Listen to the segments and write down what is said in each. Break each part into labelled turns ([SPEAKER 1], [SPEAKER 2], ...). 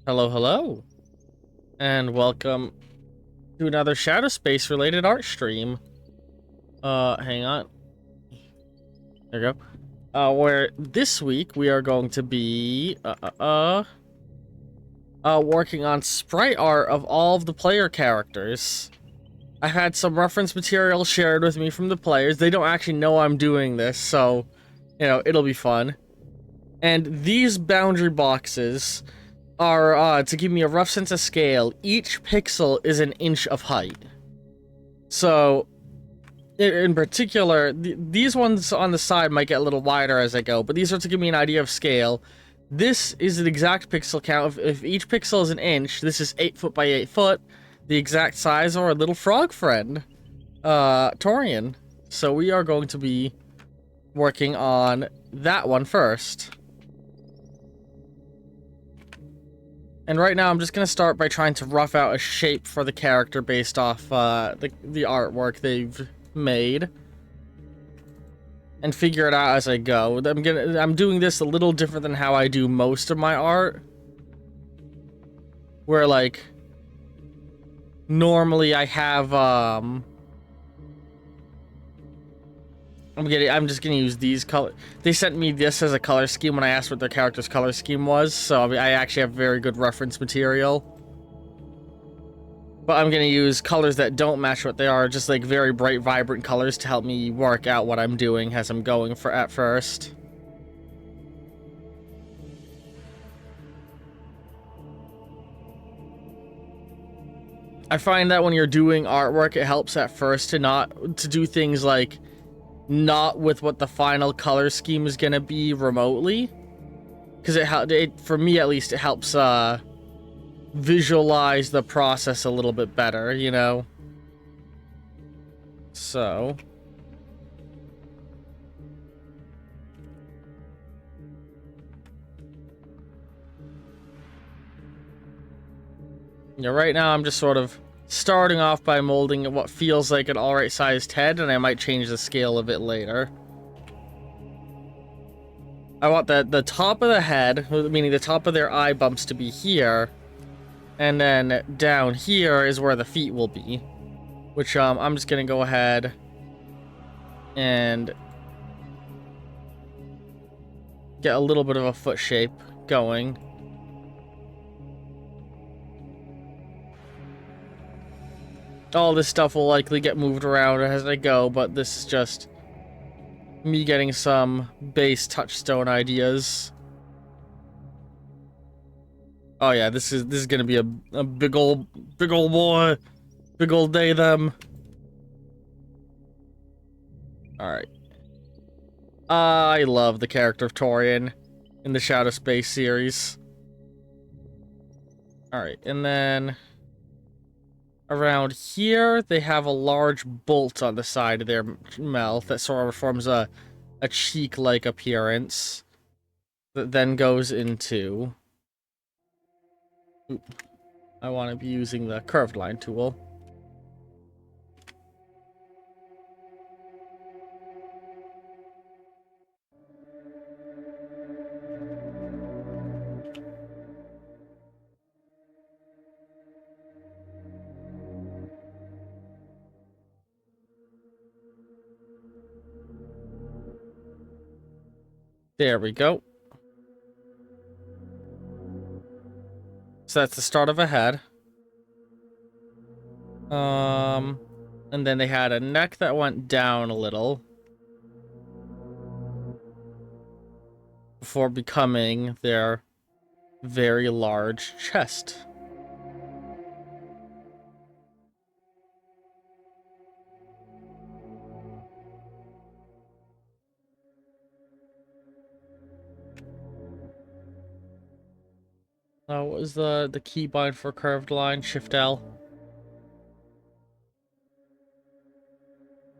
[SPEAKER 1] Hello, hello, and welcome to another Shadow Space related art stream. Hang on. There you go. Where this week we are going to be, working on sprite art of all of the player characters. I've had some reference material shared with me from the players. They don't actually know I'm doing this, so, it'll be fun. And these boundary boxes are, to give me a rough sense of scale, each pixel is an inch of height. So, in particular, these ones on the side might get a little wider as I go, but these are to give me an idea of scale. This is an exact pixel count. If each pixel is an inch, this is 8 foot by 8 foot, the exact size of our little frog friend, Torrian. So we are going to be working on that one first. And right now, I'm just going to start by trying to rough out a shape for the character based off the artwork they've made. And figure it out as I go. I'm doing this a little different than how I do most of my art. Where, like, normally I have, I'm just gonna use these color. They sent me this as a color scheme when I asked what their character's color scheme was, so I actually have very good reference material. But I'm gonna use colors that don't match what they are, just like very bright, vibrant colors to help me work out what I'm doing as I'm going at first. I find that when you're doing artwork, it helps at first to do things like not with what the final color scheme is gonna be remotely, because it for me at least, it helps visualize the process a little bit better, you know. So right now I'm just sort of starting off by molding what feels like an alright sized head, and I might change the scale of it later. I want the top of the head, meaning the top of their eye bumps, to be here, and then down here is where the feet will be, which I'm just gonna go ahead and get a little bit of a foot shape going. All this stuff will likely get moved around as I go, but this is just me getting some base touchstone ideas. Oh yeah, this is gonna be a big old boy, big old day them. All right. I love the character of Torrian in the Shadow Space series. All right, and then around here, they have a large bolt on the side of their mouth that sort of forms a cheek-like appearance that then goes into... Oop. I want to be using the curved line tool. There we go. So that's the start of a head. And then they had a neck that went down a little before becoming their very large chest. What was the keybind for curved line? Shift L.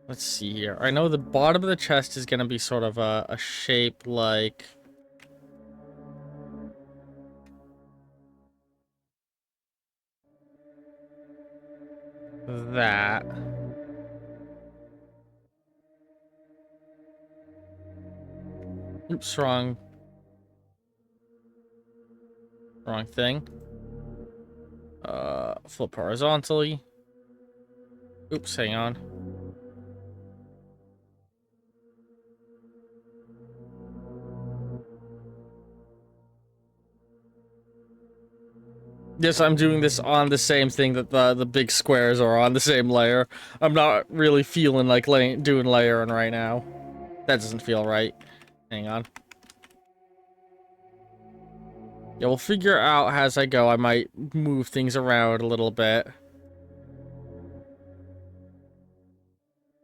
[SPEAKER 1] Let's see here. I know the bottom of the chest is going to be sort of a shape like... that. Oops, wrong thing. Flip horizontally. Oops, hang on. Yes, I'm doing this on the same thing that the big squares are on the same layer. I'm not really feeling like doing layering right now. That doesn't feel right. Hang on. Yeah, we'll figure out as I go. I might move things around a little bit.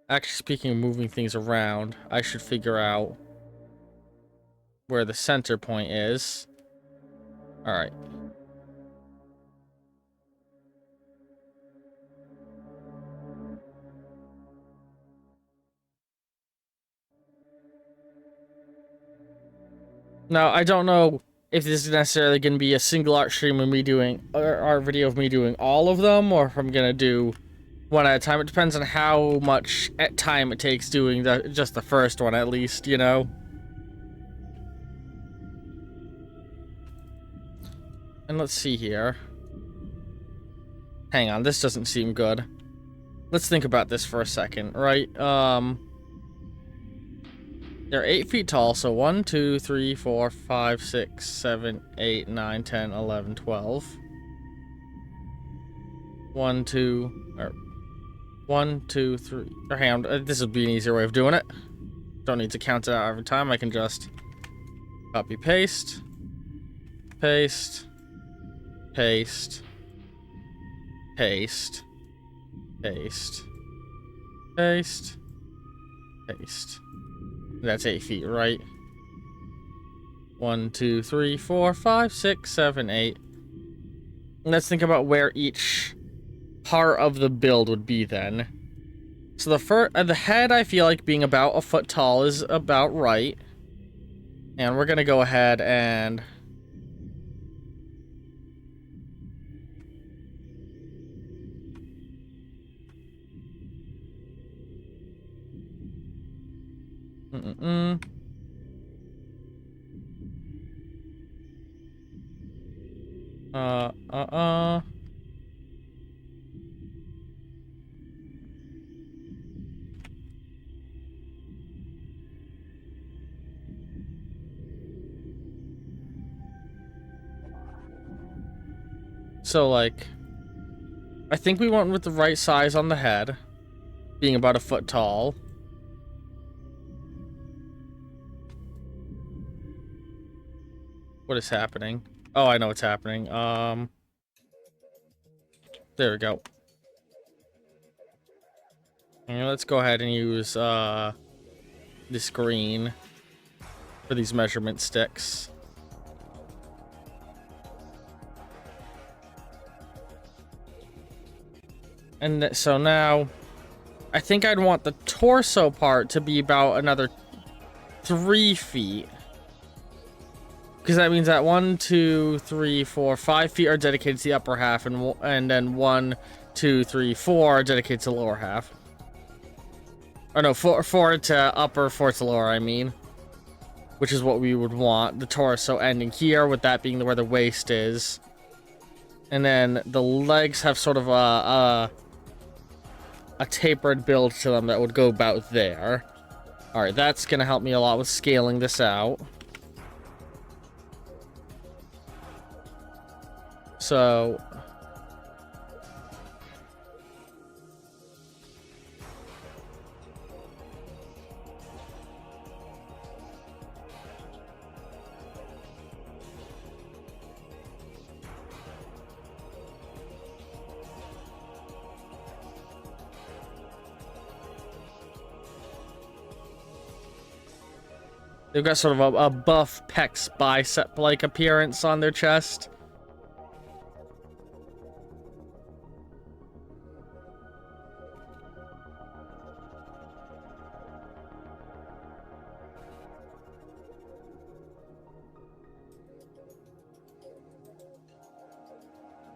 [SPEAKER 1] Actually, speaking of moving things around, I should figure out where the center point is. Alright. Now, I don't know if this is necessarily going to be a single art stream of me doing, or art video of me doing all of them, or if I'm going to do one at a time. It depends on how much time it takes doing just the first one, at least, you know? And let's see here. Hang on, this doesn't seem good. Let's think about this for a second, right? They're 8 feet tall, so 1, 2, 3, 4, 5, 6, 7, 8, 9, 10, 11, 12. 1, 2, or 1, 2, 3. Or hang on, this would be an easier way of doing it. Don't need to count it out every time. I can just copy, paste, paste, paste, paste, paste, paste, paste. That's 8 feet, right? 1, 2, 3, 4, 5, 6, 7, 8. Let's think about where each part of the build would be then. So the head, I feel like being about a foot tall is about right. And we're gonna go ahead and So, like, I think we went with the right size on the head, being about a foot tall. What is happening? Oh, I know what's happening. There we go. And let's go ahead and use, this green for these measurement sticks. And so now, I think I'd want the torso part to be about another 3 feet. Because that means that 1, 2, 3, 4, 5 feet are dedicated to the upper half, and then 1, 2, 3, 4 are dedicated to the lower half. Or no, 4 to upper, 4 to lower, I mean. Which is what we would want. The torso ending here, with that being where the waist is. And then the legs have sort of a tapered build to them that would go about there. Alright, that's going to help me a lot with scaling this out. So... they've got sort of a buff pecs bicep-like appearance on their chest.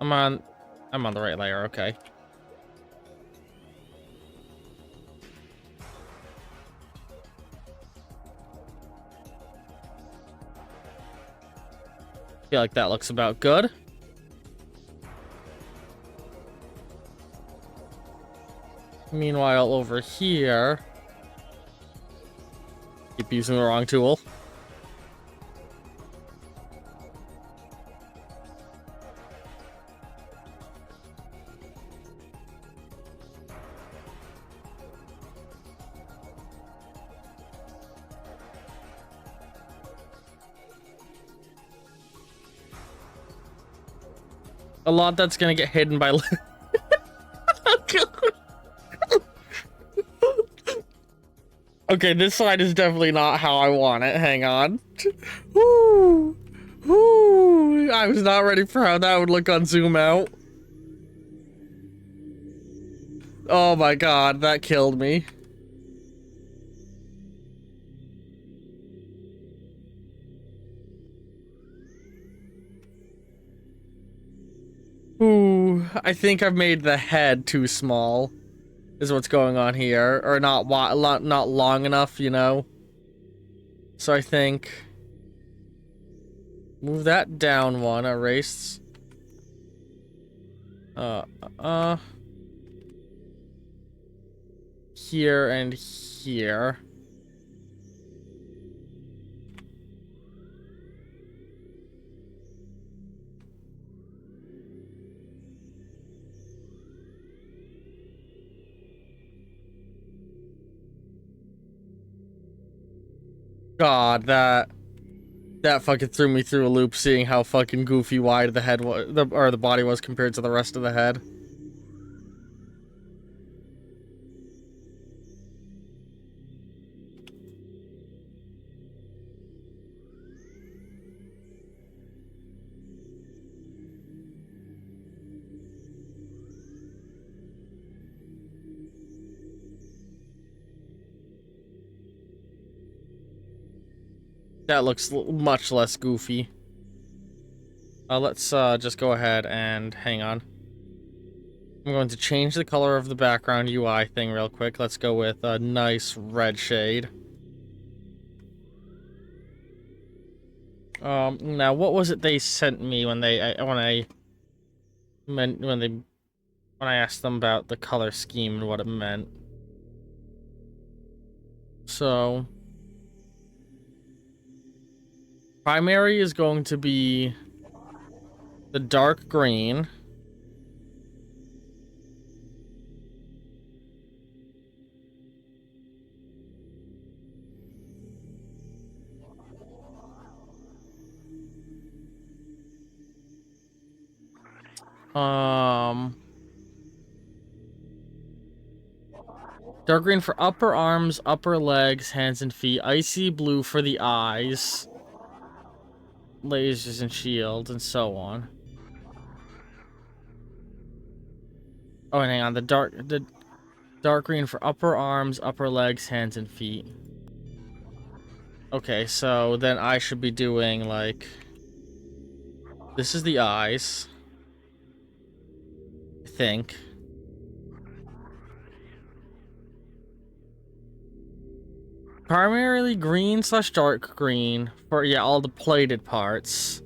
[SPEAKER 1] I'm on the right layer, okay. Feel like that looks about good. Meanwhile, over here... Keep using the wrong tool. A lot that's gonna get hidden by... Okay, this side is definitely not how I want it. Hang on. Woo! Woo! I was not ready for how that would look on zoom out. Oh my god, that killed me. Ooh, I think I've made the head too small. Is what's going on here, or not long enough, you know. So I think move that down one, erase. Here and here. God, that fucking threw me through a loop, seeing how fucking goofy wide the head was, or the body was compared to the rest of the head. That looks much less goofy. Let's just go ahead and hang on. I'm going to change the color of the background UI thing real quick. Let's go with a nice red shade. Now what was it they sent me when I asked them about the color scheme and what it meant? So primary is going to be the dark green. Dark green for upper arms, upper legs, hands and feet. Icy blue for the eyes, lasers and shields, and so on. Oh, and hang on. The dark green for upper arms, upper legs, hands and feet. Okay, so then I should be doing like... This is the eyes, I think. Primarily green / dark green for, yeah, all the plated parts.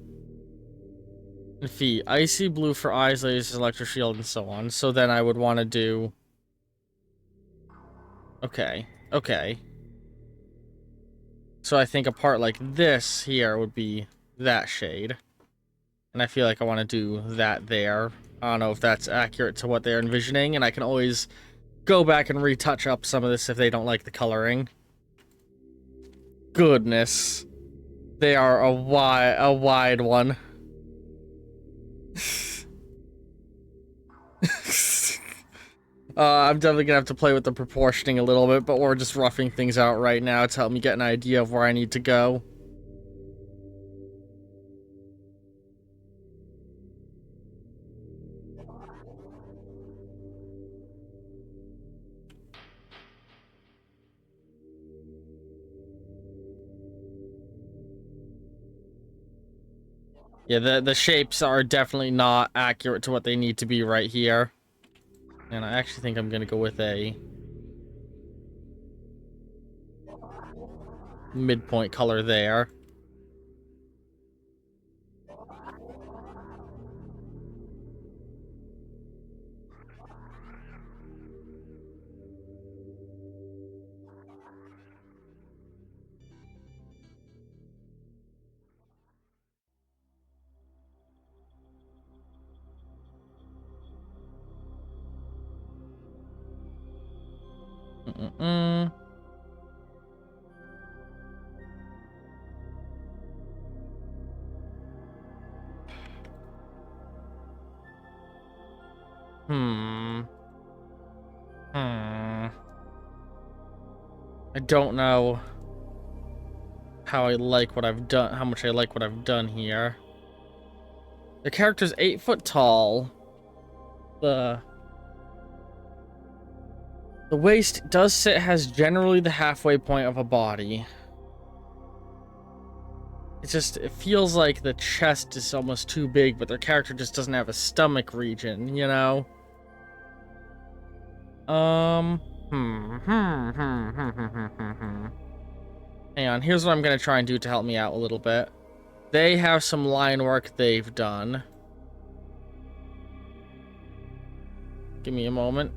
[SPEAKER 1] And feet. Icy blue for eyes, lasers, electro shield, and so on. So then I would want to do... Okay. Okay. So I think a part like this here would be that shade. And I feel like I want to do that there. I don't know if that's accurate to what they're envisioning, and I can always go back and retouch up some of this if they don't like the coloring. Goodness. They are a wide one. I'm definitely gonna have to play with the proportioning a little bit, but we're just roughing things out right now to help me get an idea of where I need to go. Yeah, the shapes are definitely not accurate to what they need to be right here. And I actually think I'm gonna go with a midpoint color there. Mm-mm-mm. Hmm. Hmm. I don't know how I like what I've done, how much I like what I've done here. The character's 8 foot tall. The waist does sit has generally the halfway point of a body. It feels like the chest is almost too big, but their character just doesn't have a stomach region, you know? Hang on, here's what I'm gonna try and do to help me out a little bit. They have some line work they've done. Give me a moment.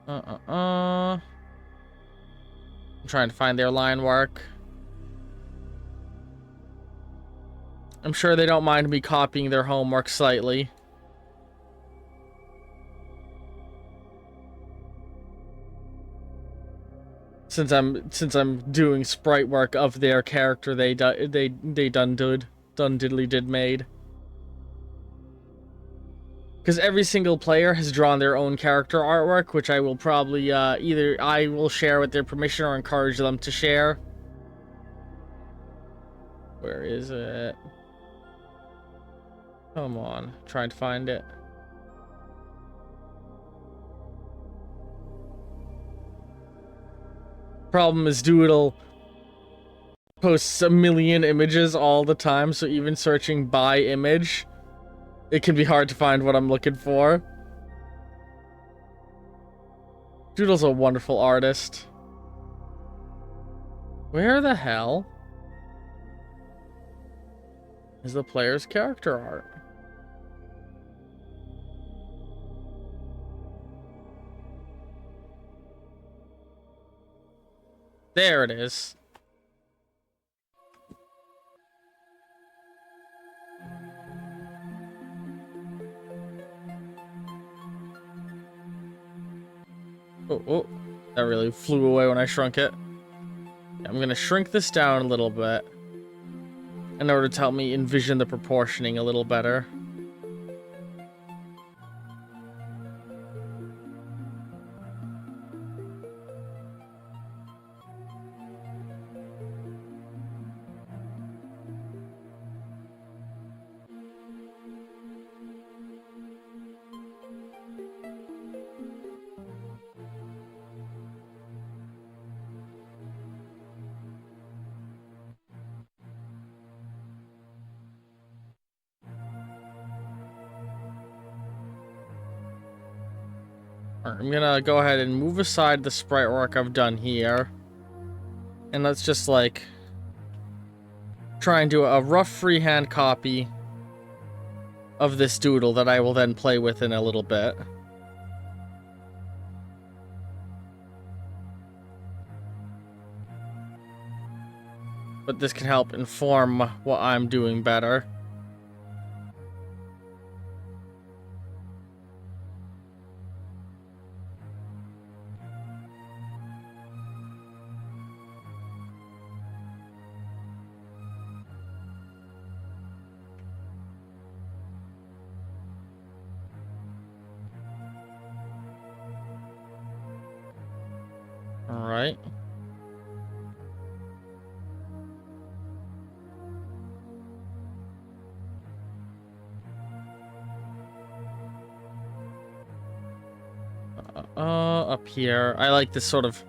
[SPEAKER 1] I'm trying to find their line work. I'm sure they don't mind me copying their homework slightly. Since I'm doing sprite work of their character they done diddly did made. Because every single player has drawn their own character artwork, which I will probably either I will share with their permission or encourage them to share. Where is it? Come on, trying to find it. Problem is Doodle posts a million images all the time, so even searching by image, it can be hard to find what I'm looking for. Doodle's a wonderful artist. Where the hell is the player's character art? There it is. Oh, that really flew away when I shrunk it. I'm gonna shrink this down a little bit in order to help me envision the proportioning a little better. I'm gonna go ahead and move aside the sprite work I've done here. And let's just, like, try and do a rough freehand copy of this doodle that I will then play with in a little bit. But this can help inform what I'm doing better. Alright. Up here. I like this sort of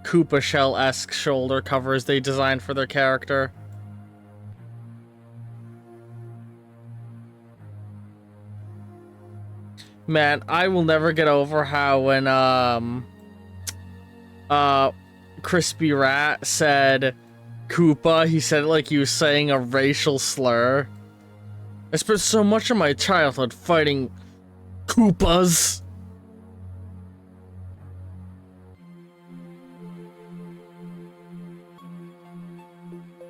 [SPEAKER 1] Koopa Shell-esque shoulder covers they designed for their character. Man, I will never get over how when, Crispy Rat said Koopa, he said it like he was saying a racial slur. I spent so much of my childhood fighting Koopas.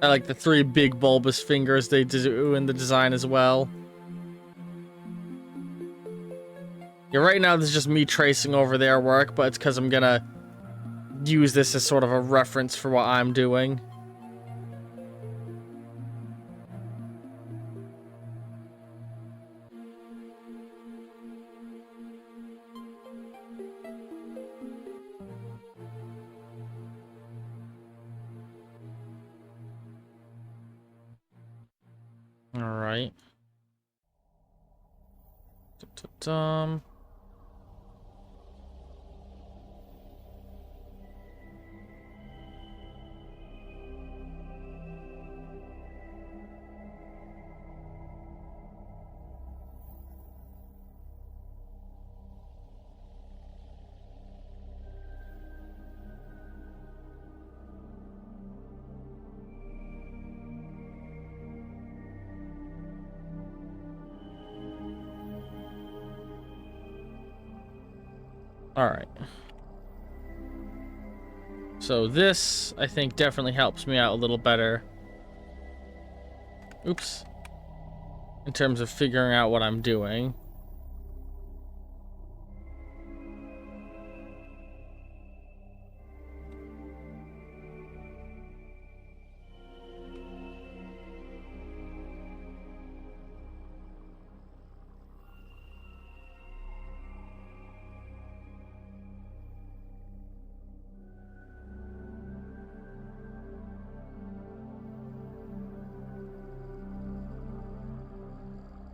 [SPEAKER 1] I like the 3 big bulbous fingers they do in the design as well. Yeah, right now this is just me tracing over their work, but it's because I'm gonna use this as sort of a reference for what I'm doing. All right. Dum. All right. So this, I think, definitely helps me out a little better. Oops. In terms of figuring out what I'm doing.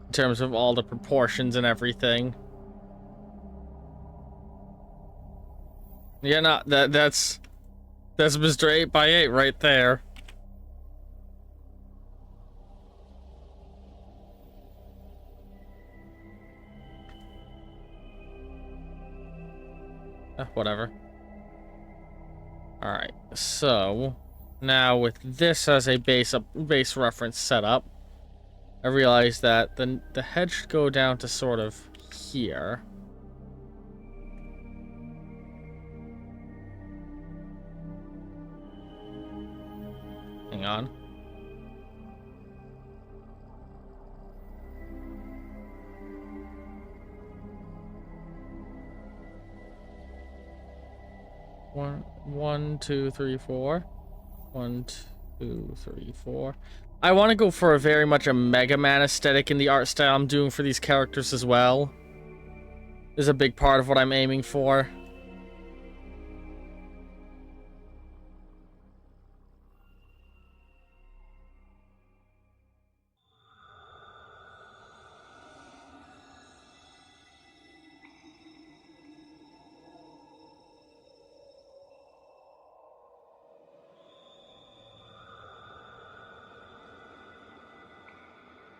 [SPEAKER 1] In terms of all the proportions and everything. Yeah, no, that's Mr. 8x8 right there. Whatever. All right, so now with this as a base reference setup, I realize that the head should go down to sort of here. Hang on. One, two, three, four. 1, 2, 3, 4. I want to go for a very much a Mega Man aesthetic in the art style I'm doing for these characters as well. Is a big part of what I'm aiming for.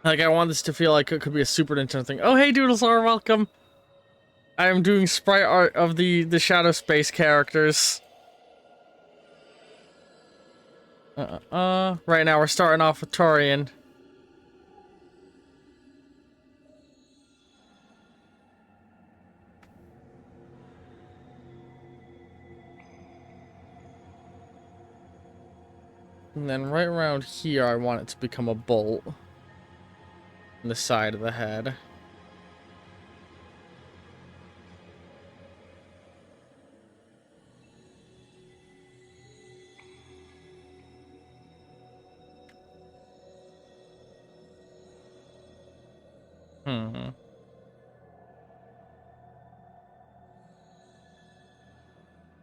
[SPEAKER 1] Like, I want this to feel like it could be a Super Nintendo thing. Oh, hey, Doodlesaur, welcome. I am doing sprite art of the Shadow Space characters. Right now we're starting off with Torrian. And then right around here, I want it to become a bolt. On the side of the head.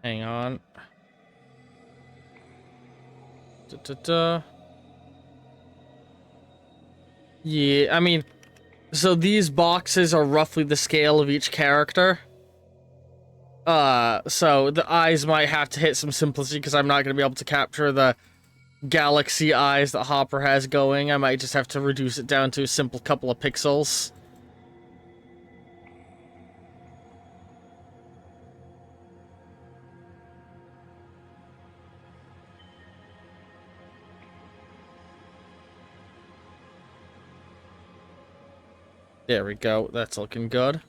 [SPEAKER 1] Hang on. Yeah, I mean, so these boxes are roughly the scale of each character. So the eyes might have to hit some simplicity because I'm not going to be able to capture the galaxy eyes that Hopper has going. I might just have to reduce it down to a simple couple of pixels. There we go. That's looking good.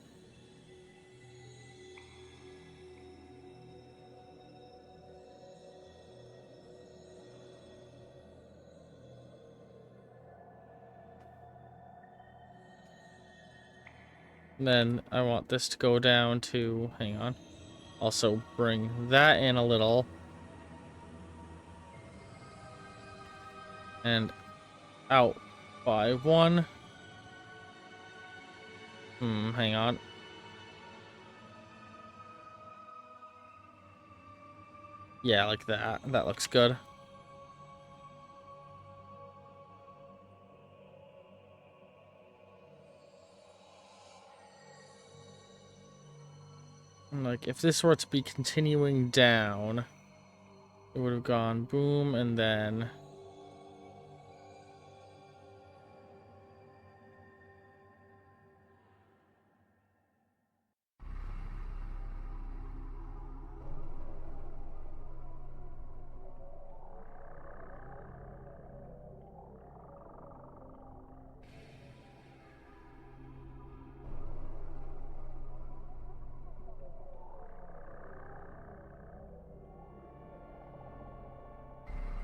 [SPEAKER 1] And then I want this to go down to, hang on. Also bring that in a little. And out by 1. Hang on. Yeah, like that. That looks good. And like, if this were to be continuing down, it would have gone boom and then...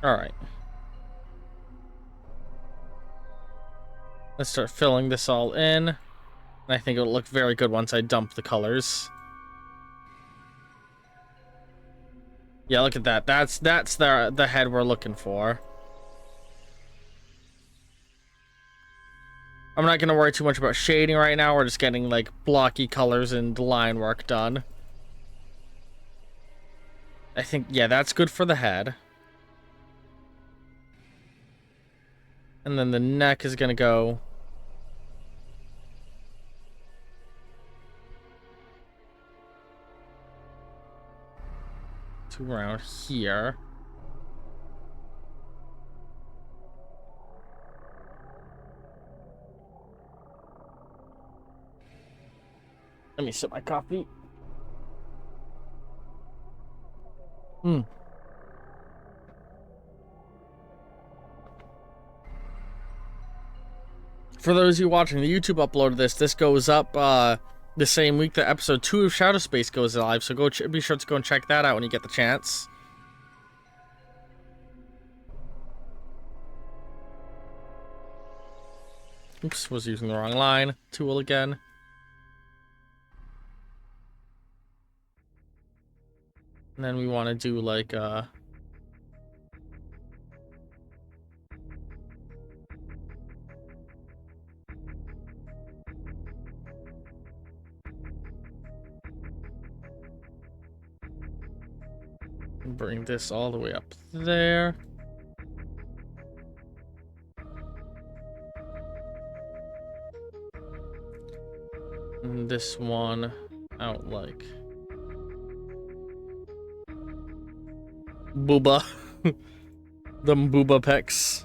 [SPEAKER 1] Alright. Let's start filling this all in. And I think it'll look very good once I dump the colors. Yeah, look at that. That's the head we're looking for. I'm not gonna worry too much about shading right now. We're just getting like blocky colors and line work done. I think, yeah, that's good for the head. And then the neck is gonna go... to around here. Let me sip my coffee. For those of you watching the YouTube upload of this goes up the same week that episode 2 of Shadow Space goes live, so go be sure to go and check that out when you get the chance. Oops, was using the wrong line. Tool again. And then we want to do like bring this all the way up there. And this one out like booba. Them booba pecs.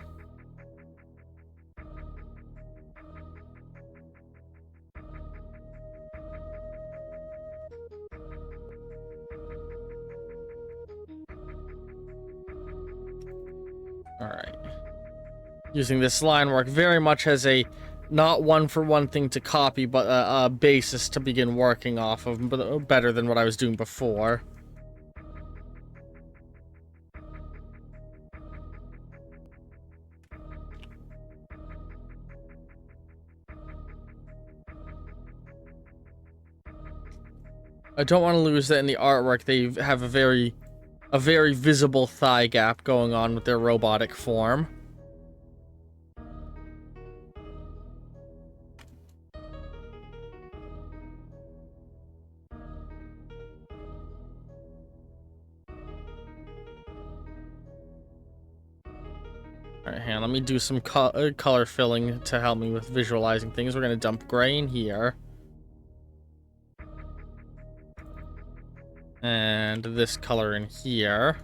[SPEAKER 1] Alright. Using this line work very much as a not one-for-one thing to copy, but a basis to begin working off of, but better than what I was doing before. I don't want to lose that in the artwork. They have a very visible thigh gap going on with their robotic form. Alright, hang on, let me do some color filling to help me with visualizing things. We're going to dump gray in here. And this color in here.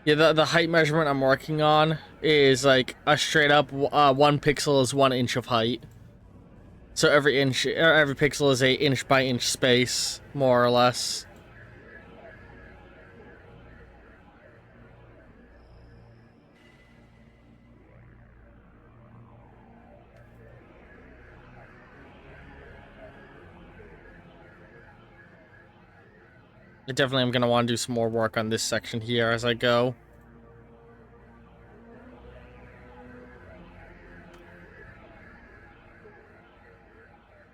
[SPEAKER 1] Yeah, the height measurement I'm working on is like a straight up 1 pixel is 1 inch of height. So every pixel is a inch by inch space, more or less. I definitely am going to want to do some more work on this section here as I go.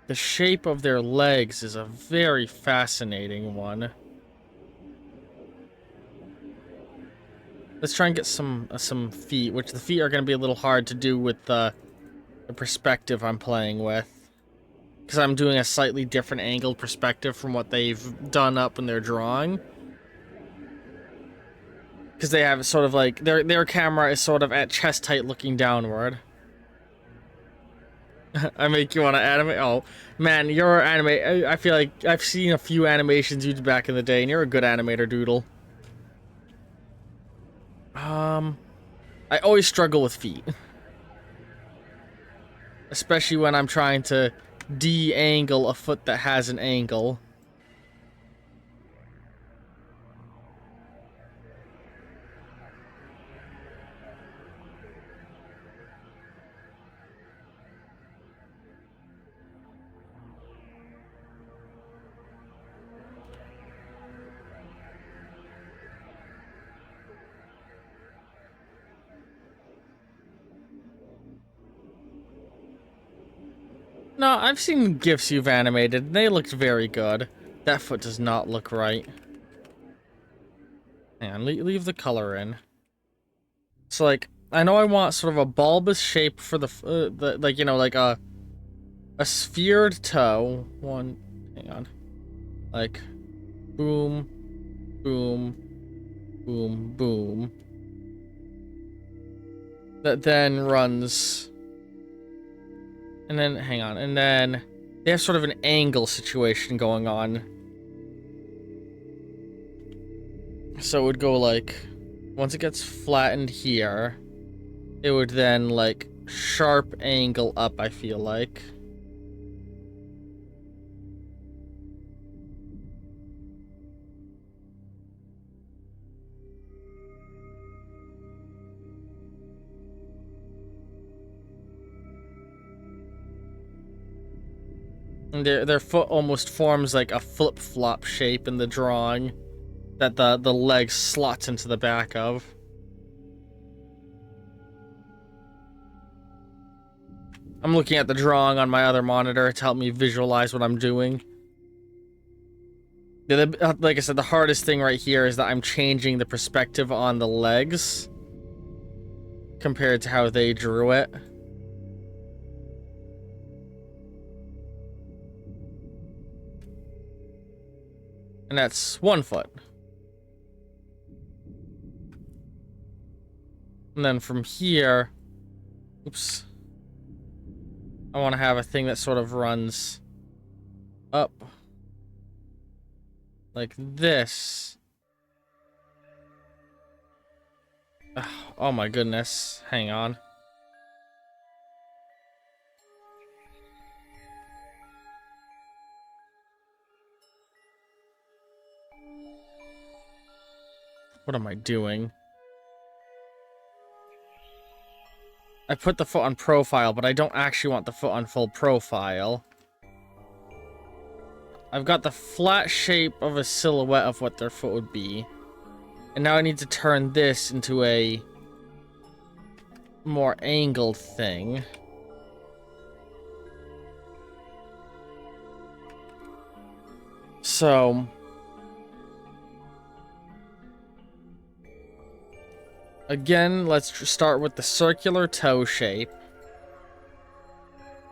[SPEAKER 1] The shape of their legs is a very fascinating one. Let's try and get some feet, which the feet are going to be a little hard to do with the perspective I'm playing with. Because I'm doing a slightly different angled perspective from what they've done up in their drawing. Because they have sort of like, their camera is sort of at chest height looking downward. I make you want to animate? Oh, man, you're anime. I feel like I've seen a few animations you did back in the day, and you're a good animator, Doodle. I always struggle with feet. Especially when I'm trying to de-angle a foot that has an angle. No, I've seen GIFs you've animated, and they looked very good. That foot does not look right. Hang on, leave the color in. So, like, I know I want sort of a bulbous shape for the like, you know, like a sphered toe. Hang on. Like, boom, boom, boom, boom. That then runs... And then, hang on, and then they have sort of an angle situation going on. So it would go like, once it gets flattened here, it would then like sharp angle up, I feel like. And their foot almost forms like a flip-flop shape in the drawing that the leg slots into the back of. I'm looking at the drawing on my other monitor to help me visualize what I'm doing. Like I said, the hardest thing right here is that I'm changing the perspective on the legs compared to how they drew it. And that's 1 foot. And then from here, oops, I want to have a thing that sort of runs up like this. Oh my goodness, hang on. What am I doing? I put the foot on profile, but I don't actually want the foot on full profile. I've got the flat shape of a silhouette of what their foot would be. And now I need to turn this into a more angled thing. So... again, let's start with the circular toe shape.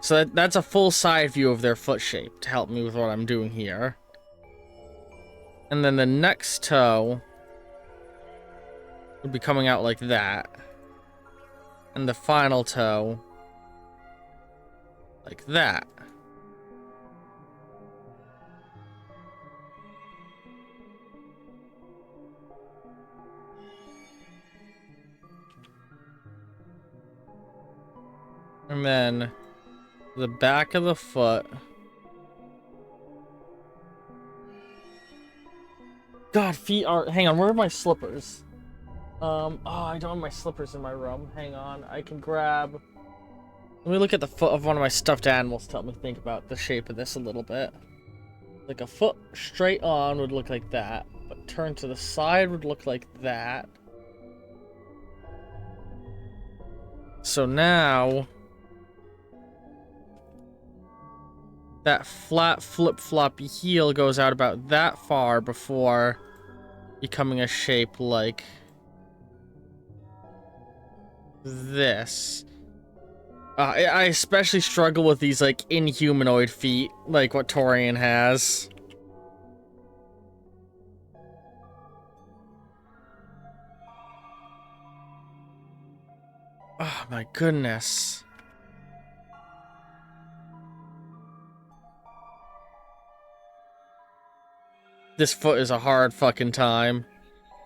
[SPEAKER 1] So that's a full side view of their foot shape to help me with what I'm doing here. And then the next toe would be coming out like that. And the final toe like that. And then the back of the foot. God, feet are... hang on, where are my slippers? Oh, I don't have my slippers in my room. Hang on, I can grab... let me look at the foot of one of my stuffed animals to help me think about the shape of this a little bit. Like a foot straight on would look like that. turn to the side would look like that. So now that flat flip-floppy heel goes out about that far before becoming a shape like this. I especially struggle with these, like, inhumanoid feet, like what Torrian has. Oh my goodness. This foot is a hard fucking time.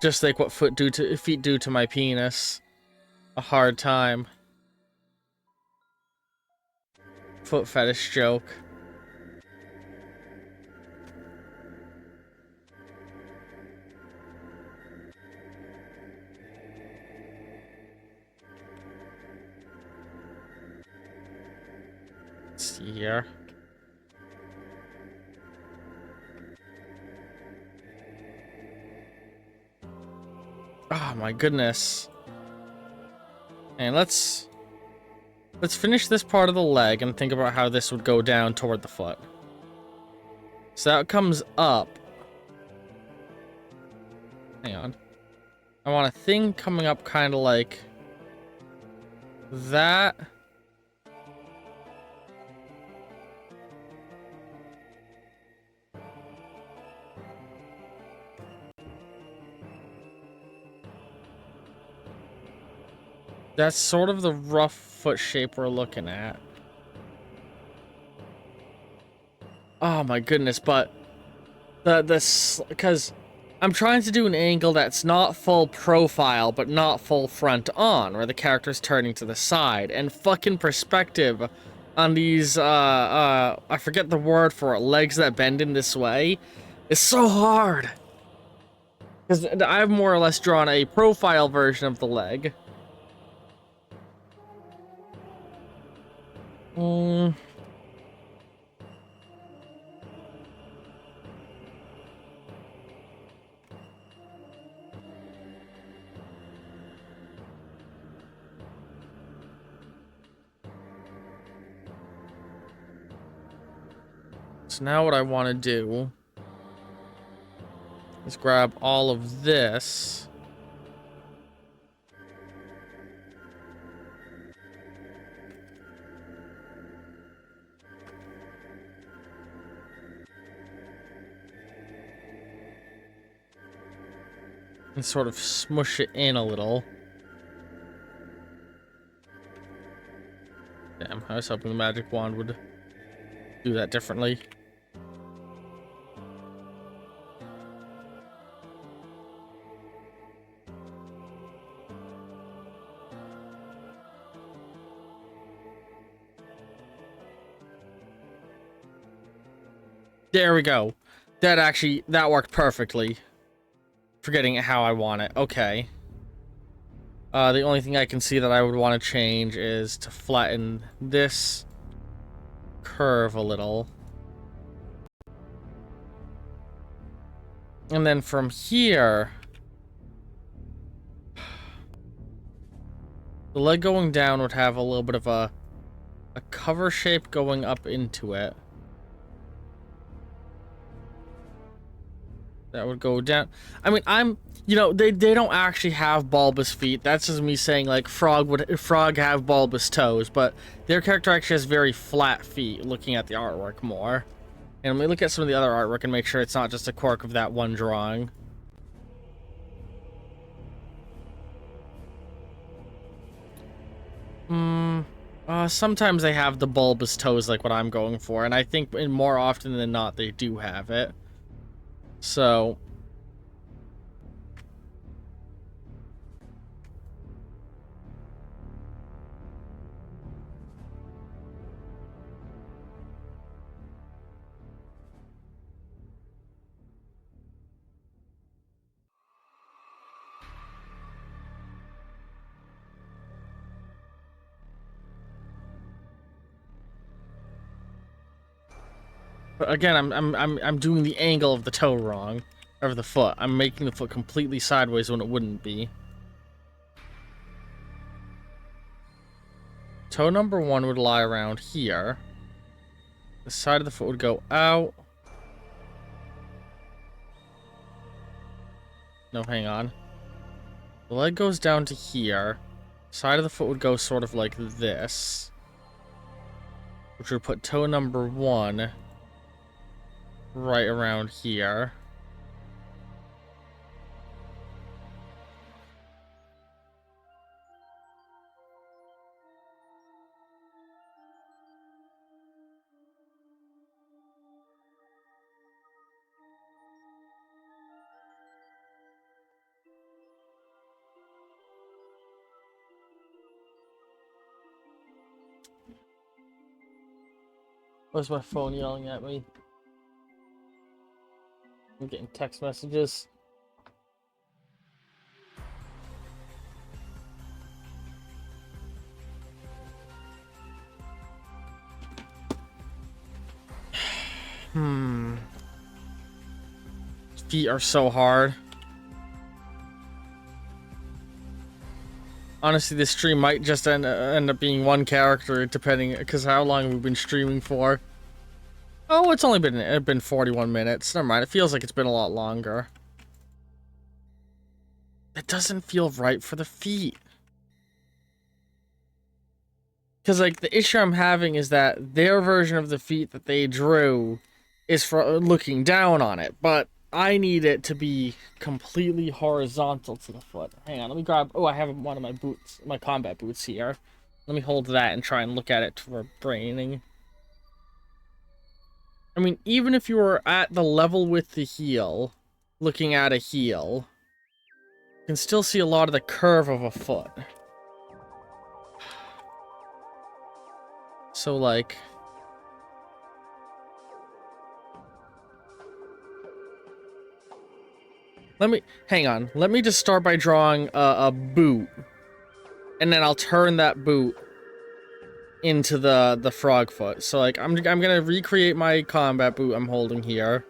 [SPEAKER 1] Just like what feet do to my penis. A hard time. Foot fetish joke. Let's see here. Oh my goodness. And let's finish this part of the leg and think about how this would go down toward the foot. So that comes up. Hang on. I want a thing coming up kind of like that. That's sort of the rough foot shape we're looking at. Oh my goodness, but because I'm trying to do an angle that's not full profile, but not full front on, where the character's turning to the side, and fucking perspective on these, I forget the word for it, legs that bend in this way, is so hard. Because I've more or less drawn a profile version of the leg. So now what I want to do is grab all of this. And sort of smush it in a little. Damn, I was hoping the magic wand would do that differently. There we go. That worked perfectly. Forgetting how I want it. Okay. The only thing I can see that I would want to change is to flatten this curve a little. And then from here, the leg going down would have a little bit of a cover shape going up into it. That would go down. I mean, you know, they don't actually have bulbous feet. That's just me saying, like, Frog have bulbous toes, but their character actually has very flat feet, looking at the artwork more. And let me look at some of the other artwork and make sure it's not just a quirk of that one drawing. Sometimes they have the bulbous toes like what I'm going for, and I think more often than not they do have it. So but again, I'm doing the angle of the toe wrong. Of the foot. I'm making the foot completely sideways when it wouldn't be. Toe number 1 would lie around here. The side of the foot would go out. No, hang on. The leg goes down to here. Side of the foot would go sort of like this. Which would put toe number 1 right around here. Where's my phone yelling at me? I'm getting text messages. Feet are so hard. Honestly, this stream might just end up being one character, depending, because how long we've been streaming for. Oh, it's only been 41 minutes. Never mind, it feels like it's been a lot longer. It doesn't feel right for the feet. Because, like, the issue I'm having is that their version of the feet that they drew is for looking down on it, but I need it to be completely horizontal to the foot. Hang on, let me grab... Oh, I have one of my boots, my combat boots here. Let me hold that and try and look at it for braining. I mean, even if you were at the level with the heel, looking at a heel, you can still see a lot of the curve of a foot. So, like... hang on. Let me just start by drawing a boot. And then I'll turn that boot into the frog foot. So, like, I'm gonna recreate my combat boot I'm holding here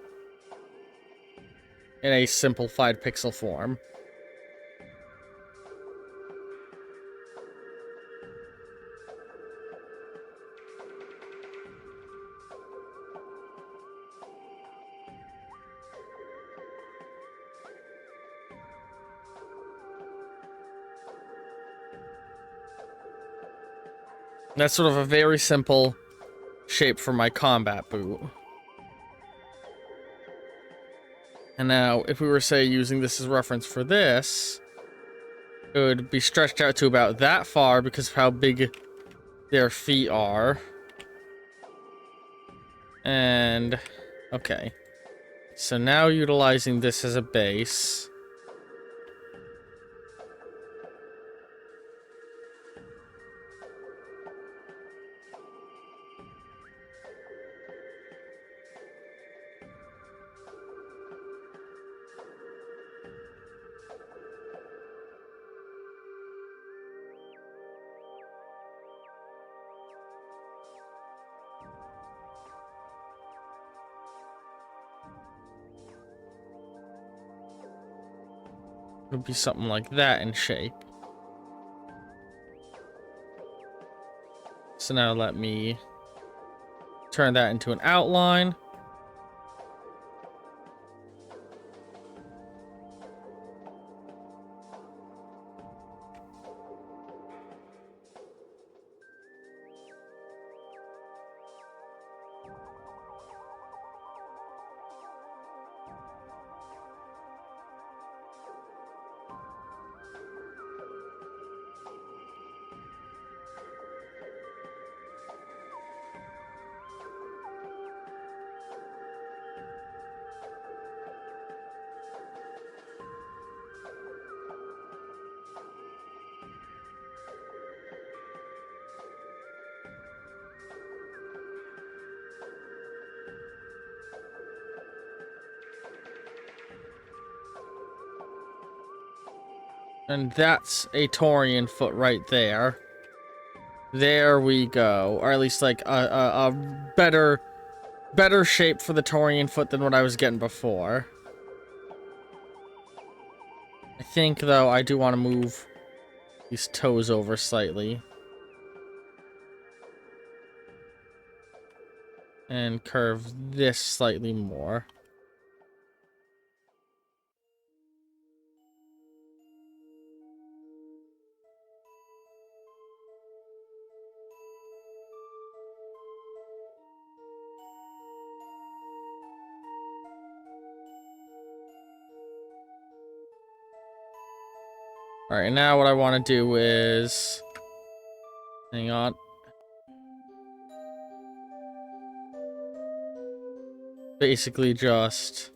[SPEAKER 1] in a simplified pixel form. That's sort of a very simple shape for my combat boot. And now, if we were, say, using this as reference for this, it would be stretched out to about that far because of how big their feet are. And, okay. So now utilizing this as a base... would be something like that in shape. So now let me turn that into an outline. And that's a Torrian foot right there. There we go. Or at least like a better shape for the Torrian foot than what I was getting before. I think, though, I do want to move these toes over slightly. And curve this slightly more. Alright, now what I want to do is... Hang on. Basically just...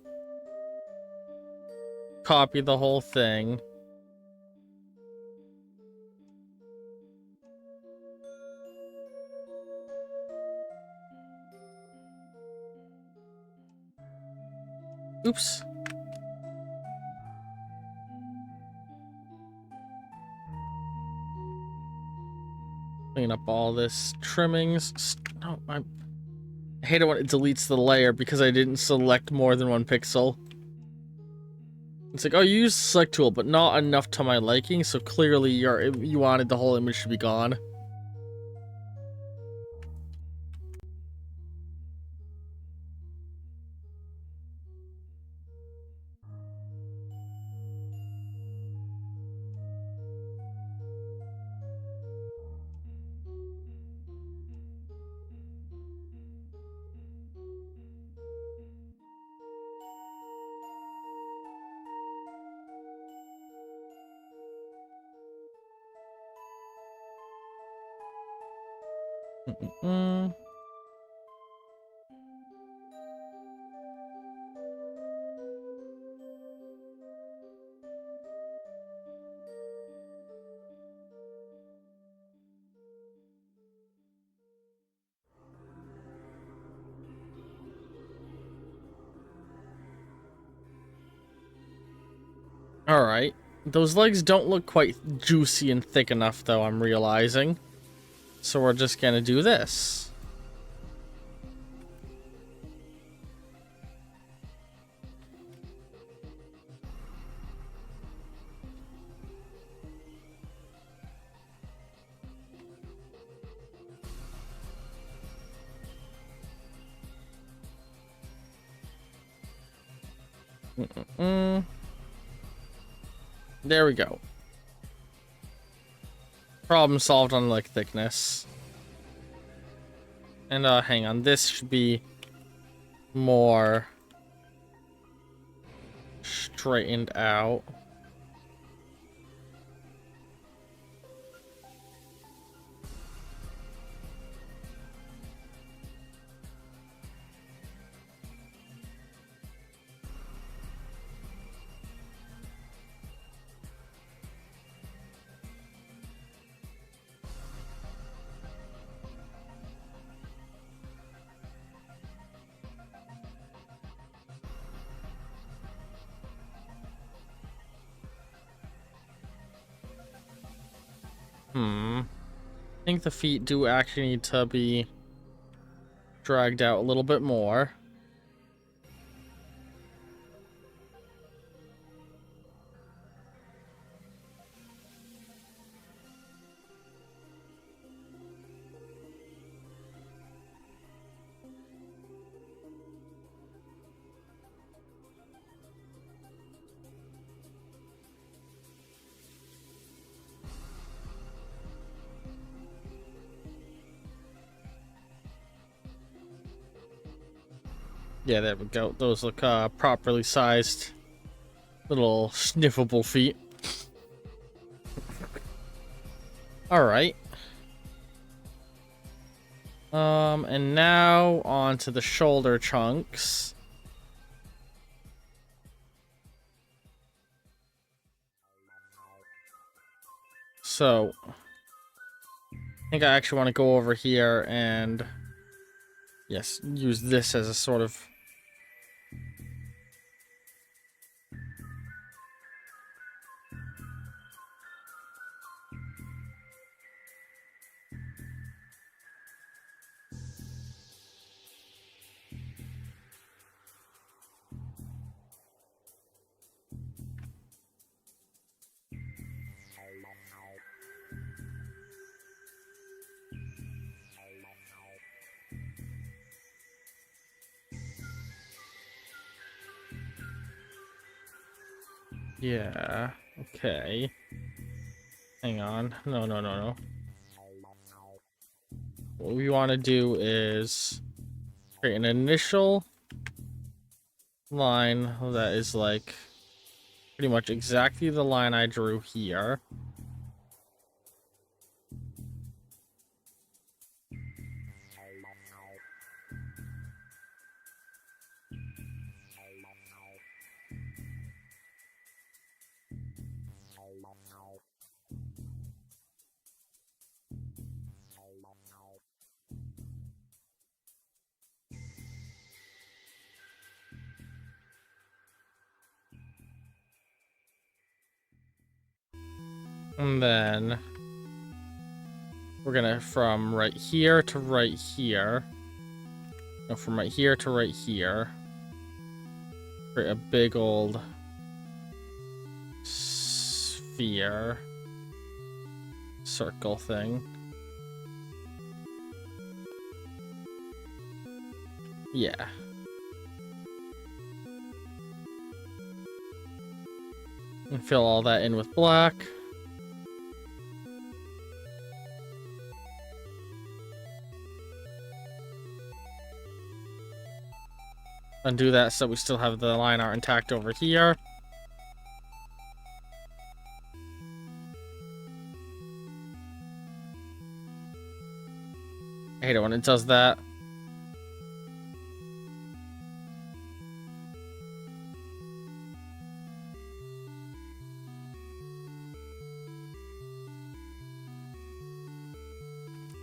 [SPEAKER 1] copy the whole thing. Oops. Clean up all this trimmings. No, I hate it when it deletes the layer because I didn't select more than one pixel. It's like, oh, you used the select tool, but not enough to my liking, so clearly you wanted the whole image to be gone. Alright. Those legs don't look quite juicy and thick enough, though, I'm realizing. So we're just gonna do this. There we go. Problem solved on leg thickness. And hang on, this should be more straightened out. I think the feet do actually need to be dragged out a little bit more. Yeah, there we go. Those look properly sized. Little sniffable feet. Alright. And now on to the shoulder chunks. So, I think I actually want to go over here and, yes, use this as a sort of... Yeah, okay. Hang on. No, no, no, no. What we want to do is create an initial line that is like pretty much exactly the line I drew here. And then we're gonna from right here to right here. No, from right here to right here. Create a big old sphere circle thing. Yeah. And fill all that in with black. Undo that so we still have the line art intact over here. I hate it when it does that.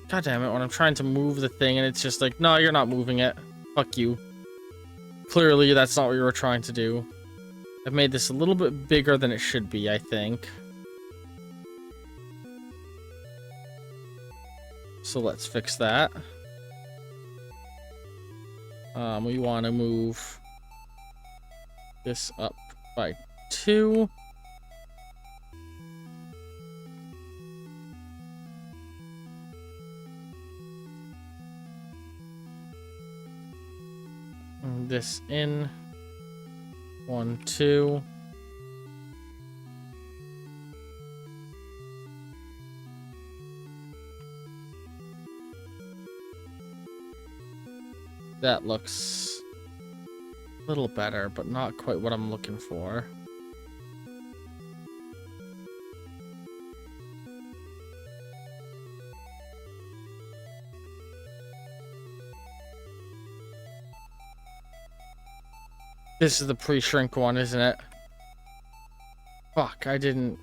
[SPEAKER 1] God damn it, when I'm trying to move the thing and it's just like, no, you're not moving it. Fuck you. Clearly, that's not what you were trying to do. I've made this a little bit bigger than it should be, I think. So let's fix that. We want to move this up by 2. And this in 1, 2. That looks a little better, but not quite what I'm looking for. This is the pre-shrink one, isn't it? Fuck, I didn't...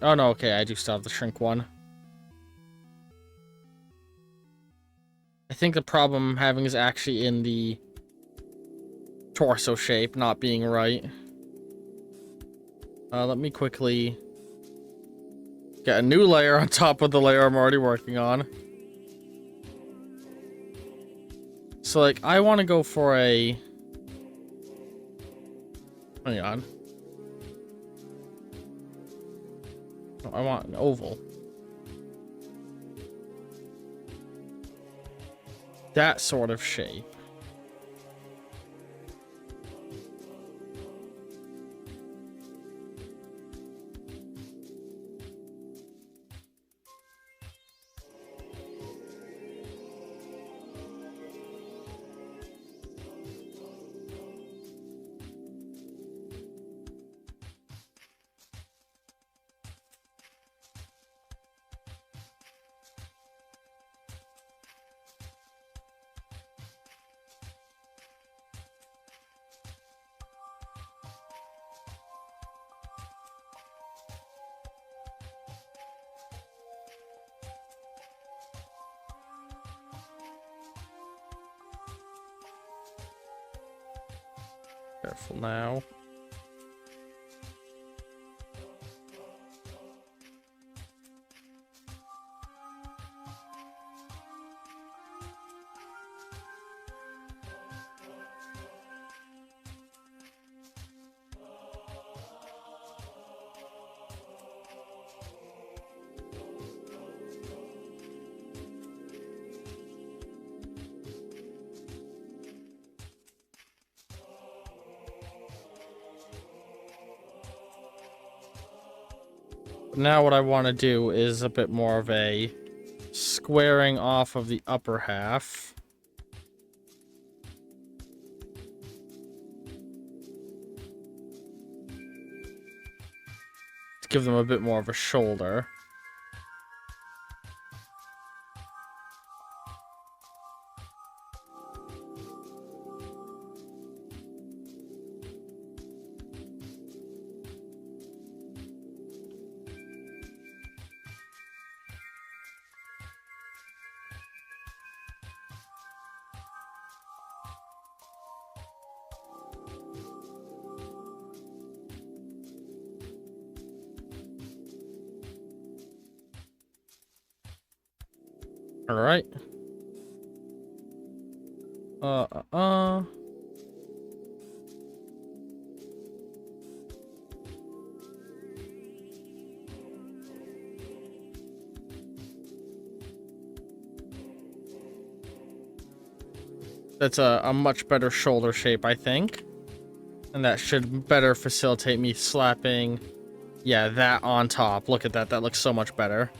[SPEAKER 1] Oh no, okay, I do still have the shrink one. I think the problem I'm having is actually in the torso shape not being right. Let me quickly get a new layer on top of the layer I'm already working on. So, like, I want to go for a... Hang on. Oh, I want an oval. That sort of shape. Careful now. now what I want to do is a bit more of a squaring off of the upper half. To give them a bit more of a shoulder. All right. That's a much better shoulder shape, I think. And that should better facilitate me slapping, yeah, that on top. Look at that. That looks so much better.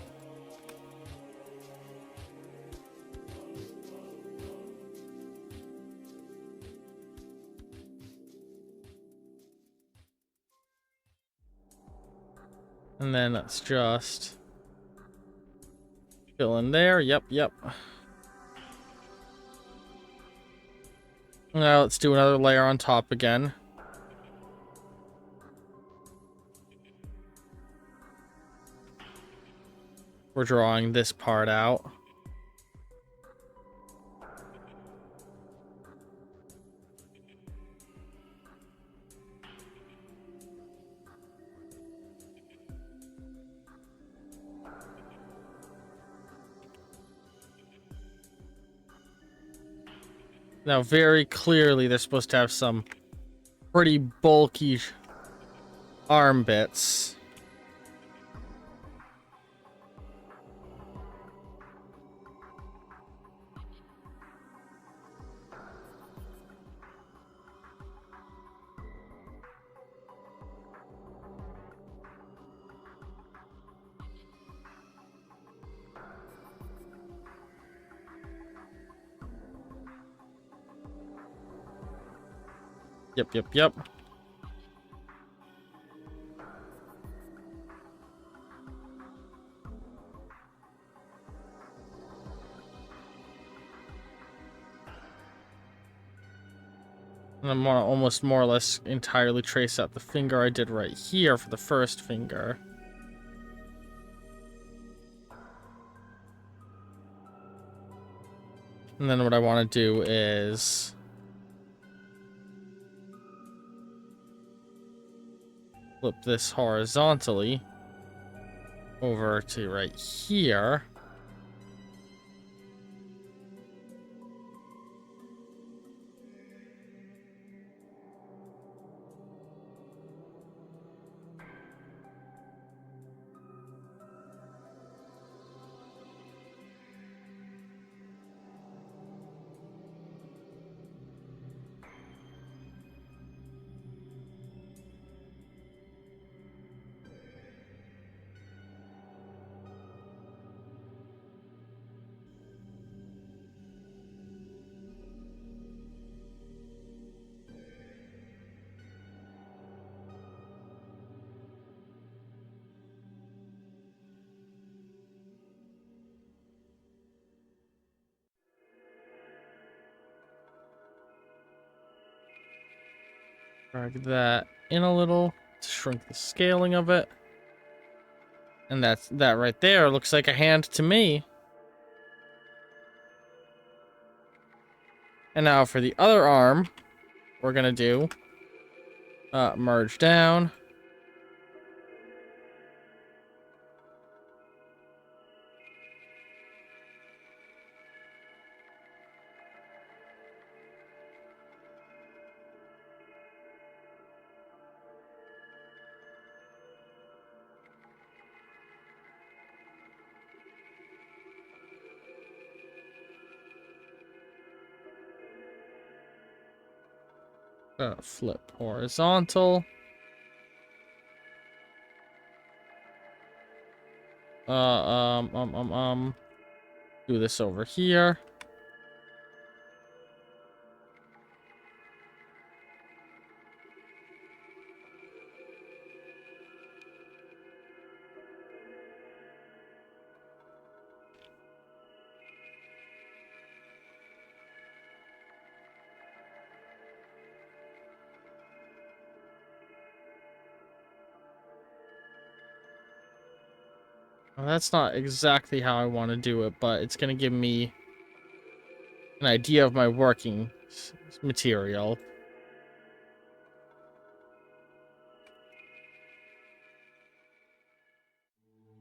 [SPEAKER 1] And then let's just fill in there. Yep, yep. Now let's do another layer on top again. We're drawing this part out. Now, very clearly, they're supposed to have some pretty bulky arm bits. Yep, yep, yep. And I'm gonna almost more or less entirely trace out the finger I did right here for the first finger. And then what I want to do is flip this horizontally over to right here. Drag that in a little to shrink the scaling of it. And that right there looks like a hand to me. And now for the other arm, we're gonna do merge down. Flip horizontal. Do this over here. Well, that's not exactly how I want to do it, but it's going to give me an idea of my working material.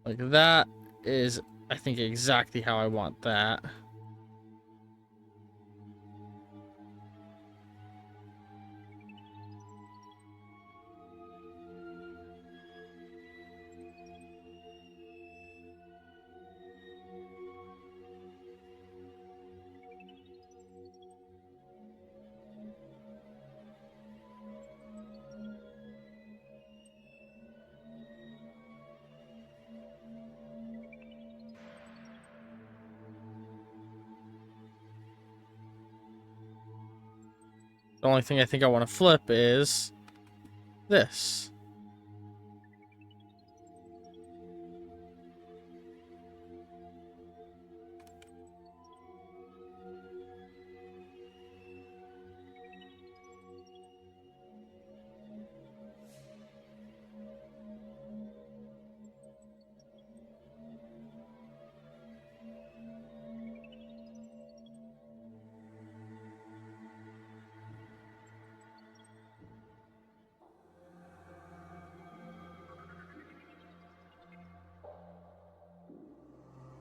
[SPEAKER 1] Like that is, I think, exactly how I want that. The only thing I think I want to flip is this.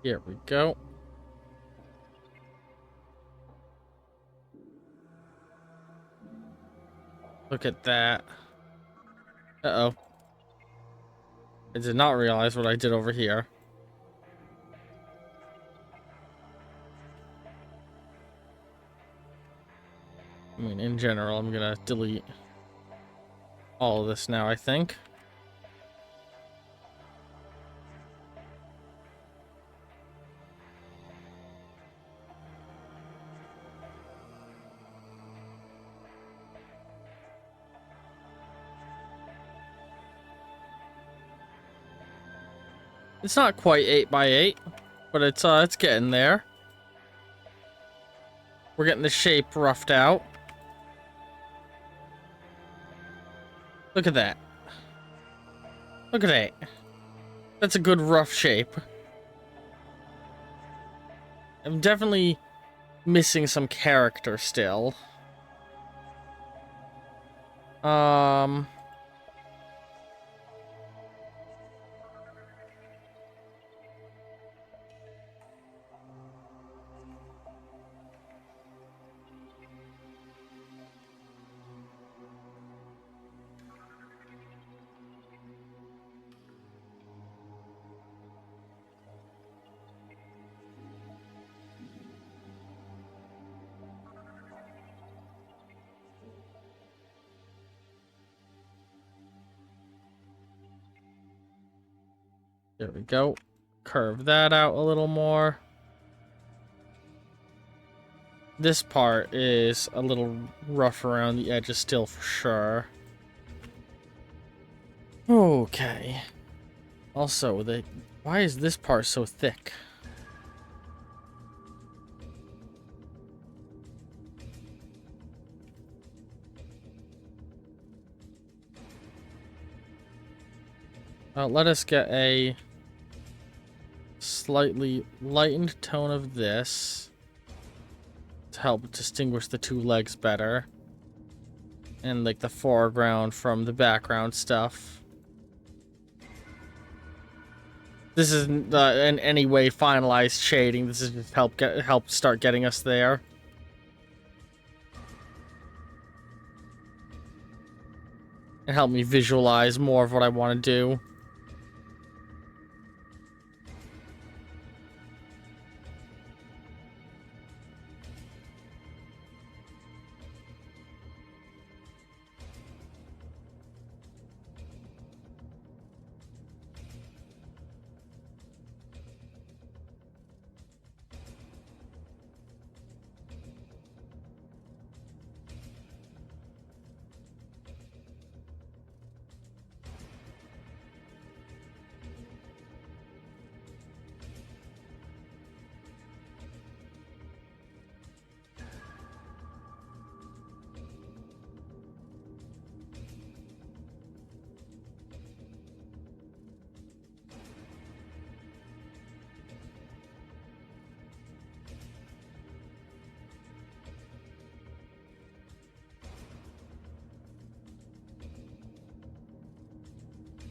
[SPEAKER 1] Here we go. Look at that. Uh-oh. I did not realize what I did over here. I mean, in general, I'm gonna delete all of this now, I think. It's not quite 8 by 8, but it's getting there. We're getting the shape roughed out. Look at that. Look at that. That's a good rough shape. I'm definitely missing some character still. There we go. Curve that out a little more. This part is a little rough around the edges still for sure. Okay. Also, why is this part so thick? Let us get a slightly lightened tone of this to help distinguish the two legs better. And like the foreground from the background stuff. This isn't in any way finalized shading. This is just help start getting us there. And help me visualize more of what I want to do.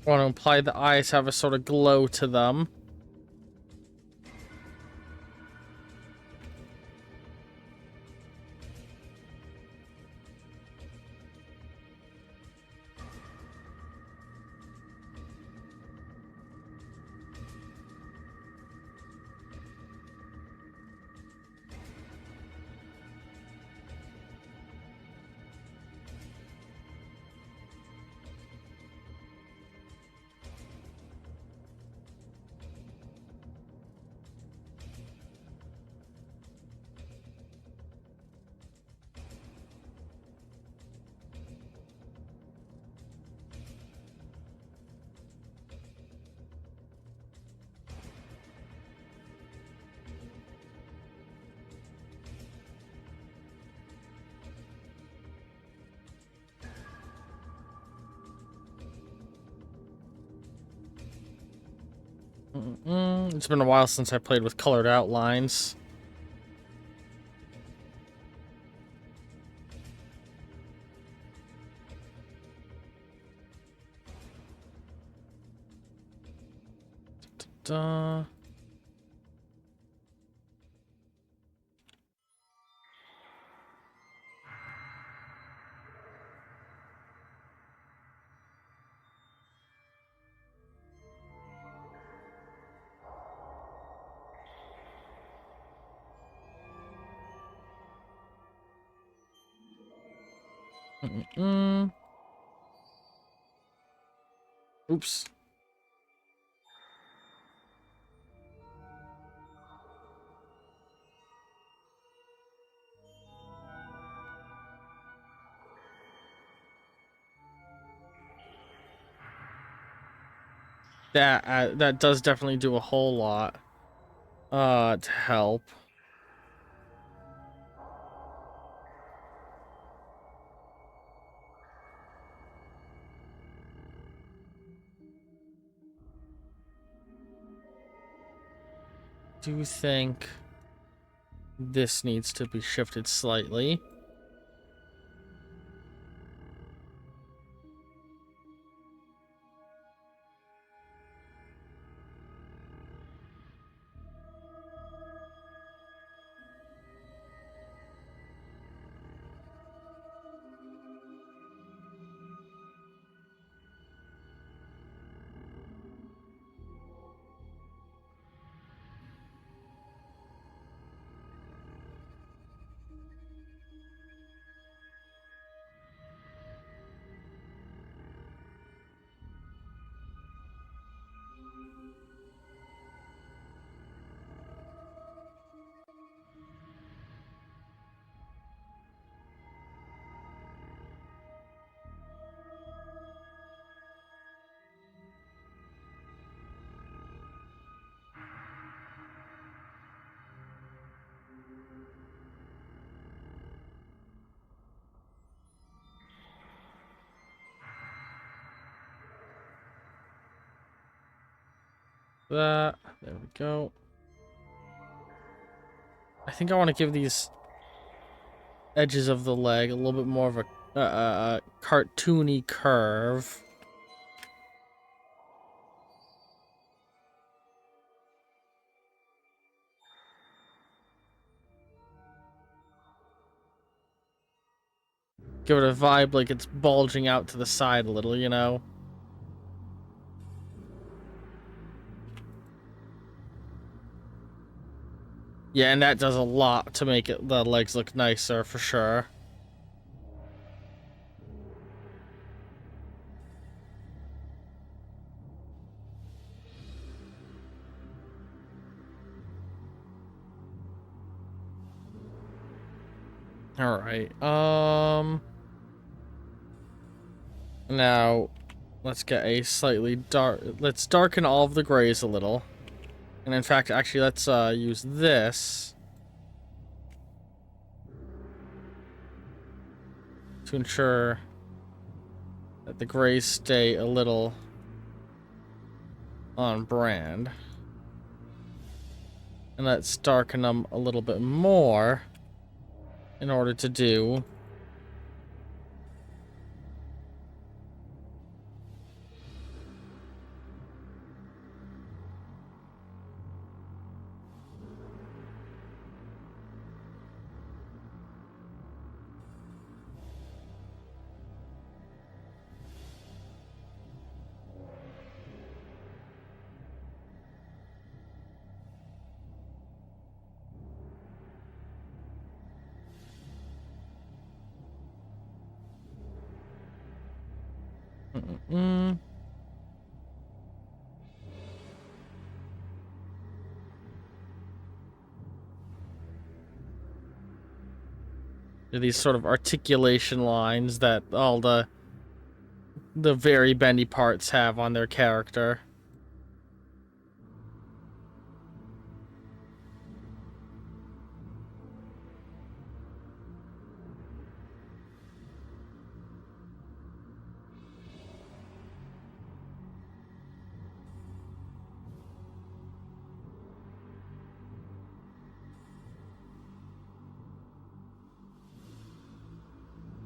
[SPEAKER 1] I want to imply the eyes have a sort of glow to them. It's been a while since I played with colored outlines. Da. Oops. That does definitely do a whole lot to help. Do you think this needs to be shifted slightly? There we go. I think I want to give these edges of the leg a little bit more of a cartoony curve. Give it a vibe like it's bulging out to the side a little, you know? Yeah, and that does a lot to make the legs look nicer for sure. All right. Now let's get a slightly dark. Let's darken all of the grays a little. And in fact, actually, let's use this to ensure that the grays stay a little on brand. And let's darken them a little bit more in order to do Mm-mm-mm. These sort of articulation lines that all the very bendy parts have on their character.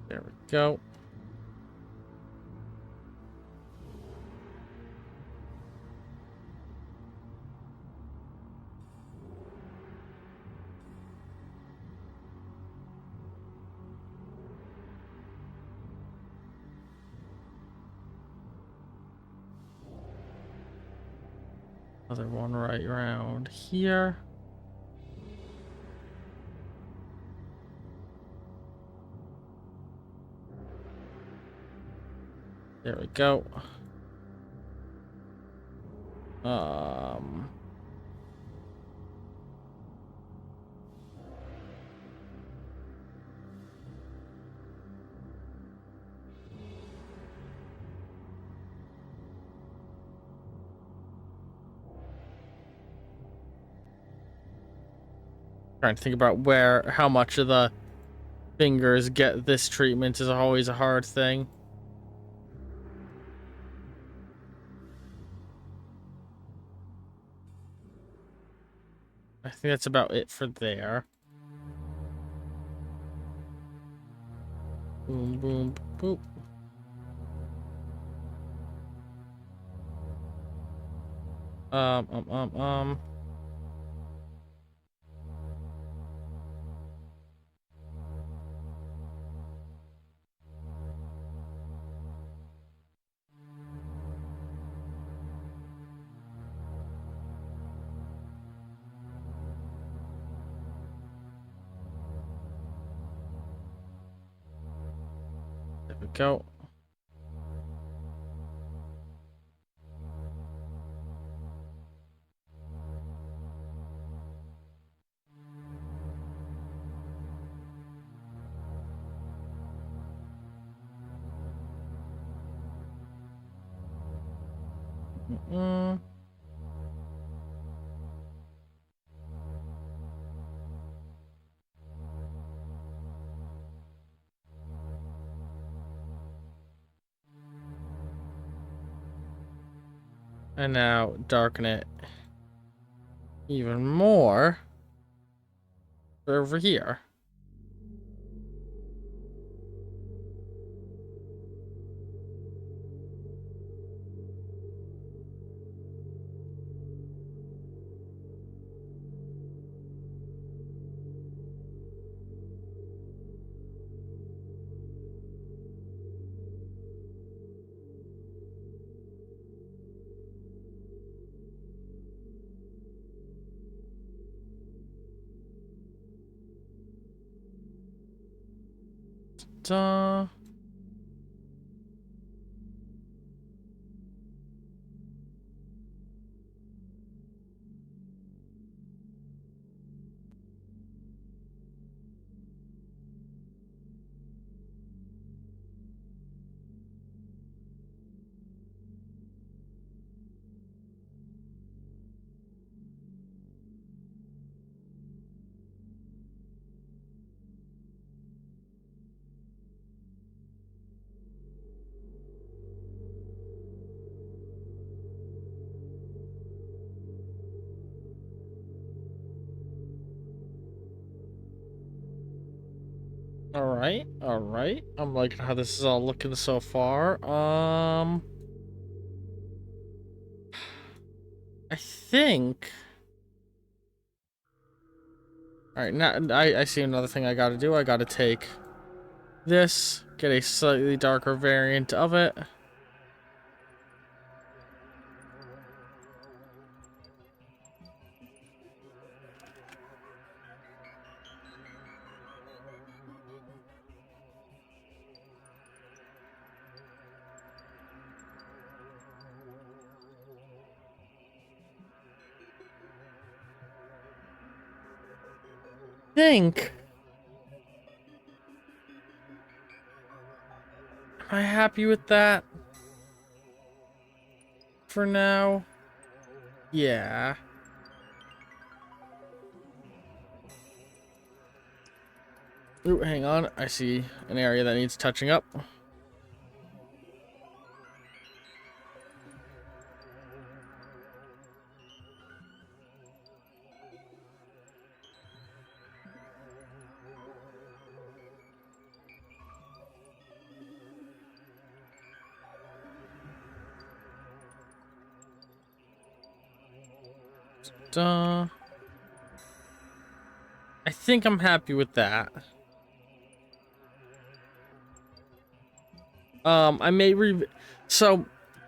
[SPEAKER 1] There we go. Another one right around here. There we go. Um, Trying to think about how much of the fingers get this treatment is always a hard thing. I think that's about it for there. Boom, boom, boop. Um, um, um, um. There we go. Mm-mm. And now darken it even more over here. Ta. All right, all right. I'm liking how this is all looking so far. I think. All right, now I see another thing I got to do. I got to take this, get a slightly darker variant of it. think... Am I happy with that? For now? Yeah. Ooh, hang on. I see an area that needs touching up. I think I'm happy with that. I may so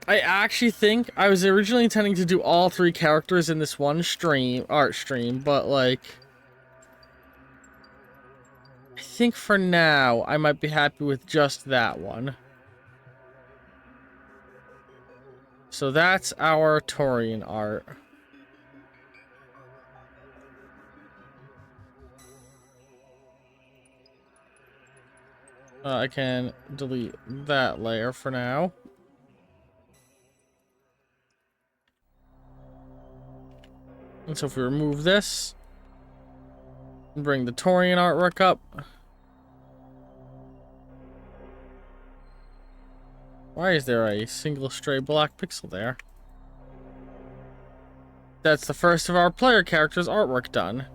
[SPEAKER 1] I actually think I was originally intending to do all 3 characters in this one art stream, but like I think for now I might be happy with just that one. So that's our Torrian art. I can delete that layer for now. And so if we remove this and bring the Torrian artwork up. Why is there a single stray black pixel there? That's the first of our player characters' artwork done.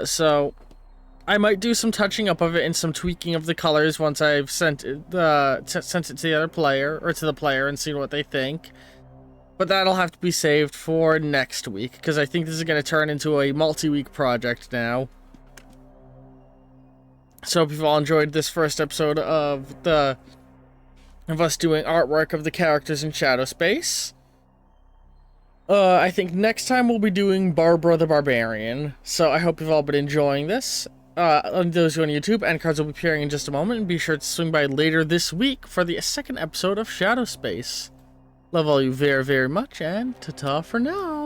[SPEAKER 1] So I might do some touching up of it and some tweaking of the colors once I've sent it to the other player, or to the player, and seen what they think. But that'll have to be saved for next week, because I think this is going to turn into a multi-week project now. So if you've all enjoyed this first episode of us doing artwork of the characters in Shadow Space, I think next time we'll be doing Barbara the Barbarian. So I hope you've all been enjoying this. On those who are on YouTube, end cards will be appearing in just a moment, and be sure to swing by later this week for the second episode of Shadow Space. Love all you very, very much, and ta-ta for now.